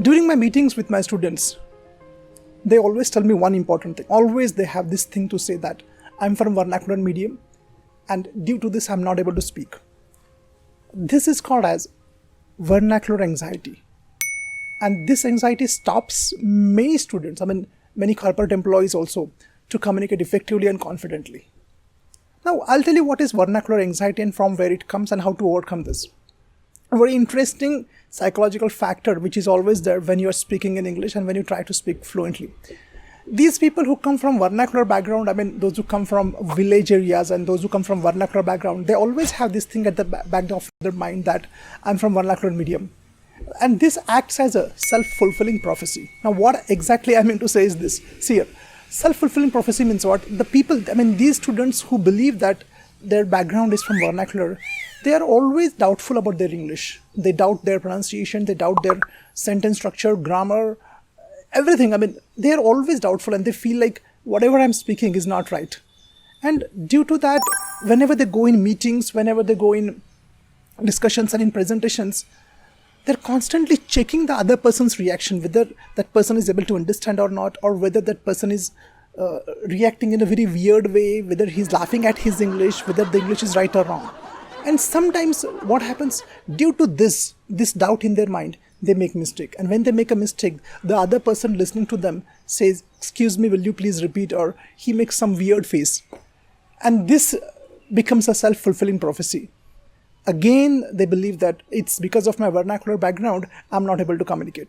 During my meetings with my students, they always tell me one important thing. Always they have this thing to say that I'm from vernacular medium and due to this I'm not able to speak. This is called as vernacular anxiety. And this anxiety stops many students, many corporate employees also, to communicate effectively and confidently. Now, I'll tell you what is vernacular anxiety and from where it comes and how to overcome this. A very interesting psychological factor which is always there when you're speaking in English and when you try to speak fluently. These people who come from vernacular background, those who come from village areas and those who come from vernacular background, they always have this thing at the back of their mind that I'm from vernacular medium. And this acts as a self-fulfilling prophecy. Now, what exactly I mean to say is this. See here, self-fulfilling prophecy means what? The people, these students who believe that their background is from vernacular, they are always doubtful about their English. They doubt their pronunciation, they doubt their sentence structure, grammar, everything. They are always doubtful and they feel like whatever I'm speaking is not right. And due to that, whenever they go in meetings, whenever they go in discussions and in presentations, they're constantly checking the other person's reaction, whether that person is able to understand or not, or whether that person is reacting in a very weird way, whether he's laughing at his English, whether the English is right or wrong. And sometimes what happens, due to this doubt in their mind, they make mistake. And when they make a mistake, the other person listening to them says, "Excuse me, will you please repeat?" Or he makes some weird face. And this becomes a self-fulfilling prophecy. Again, they believe that it's because of my vernacular background, I'm not able to communicate.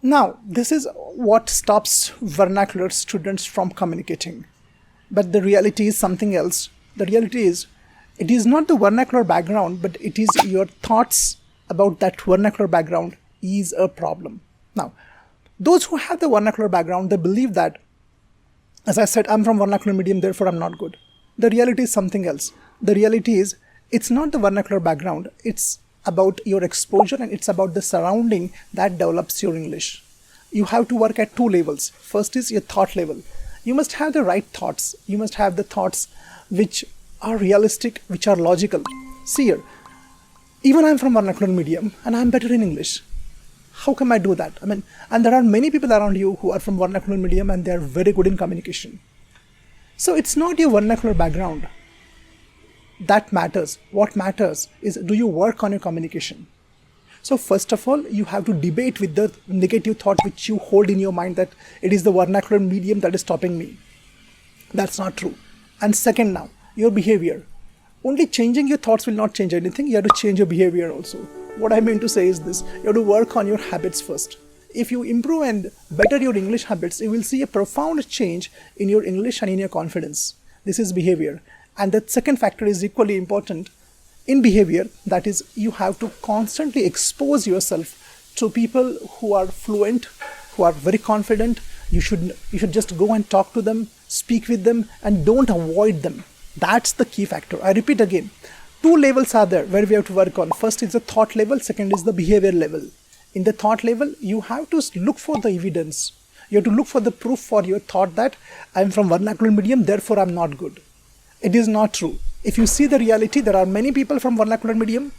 Now, this is what stops vernacular students from communicating. But the reality is something else. The reality is, it is not the vernacular background, but it is your thoughts about that vernacular background is a problem. Now, those who have the vernacular background, they believe that, as I said, I'm from vernacular medium, therefore I'm not good. The reality is something else. The reality is, it's not the vernacular background, it's about your exposure and it's about the surrounding that develops your English. You have to work at two levels. First is your thought level. You must have the right thoughts. You must have the thoughts which are realistic, which are logical. See here, even I'm from vernacular medium and I'm better in English. How can I do that? And there are many people around you who are from vernacular medium and they are very good in communication. So it's not your vernacular background that matters. What matters is, do you work on your communication? So first of all, you have to debate with the negative thought which you hold in your mind that it is the vernacular medium that is stopping me. That's not true. And second now, your behavior. Only changing your thoughts will not change anything. You have to change your behavior also. What I mean to say is this, you have to work on your habits first. If you improve and better your English habits, you will see a profound change in your English and in your confidence. This is behavior. And the second factor is equally important in behavior, that is, you have to constantly expose yourself to people who are fluent, who are very confident. You should just go and talk to them, speak with them, and don't avoid them. That's the key factor. I repeat again, two levels are there where we have to work on. First is the thought level, second is the behavior level. In the thought level, you have to look for the evidence. You have to look for the proof for your thought that I'm from vernacular medium, therefore I'm not good. It is not true. If you see the reality, there are many people from vernacular medium.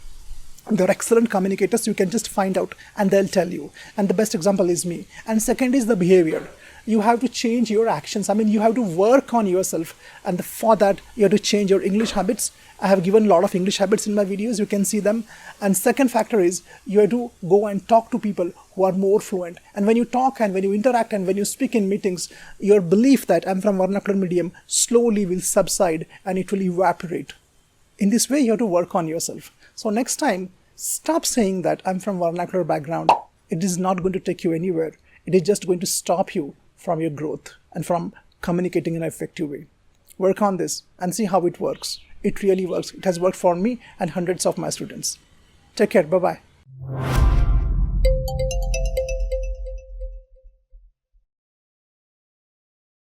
They're excellent communicators. You can just find out and they'll tell you. And the best example is me. And second is the behavior. You have to change your actions. You have to work on yourself. And for that, you have to change your English habits. I have given a lot of English habits in my videos. You can see them. And second factor is you have to go and talk to people who are more fluent. And when you talk and when you interact and when you speak in meetings, your belief that I'm from vernacular medium slowly will subside and it will evaporate. In this way, you have to work on yourself. So next time, stop saying that I'm from vernacular background. It is not going to take you anywhere. It is just going to stop you from your growth and from communicating in an effective way. Work on this and see how it works. It really works. It has worked for me and hundreds of my students. Take care. Bye-bye.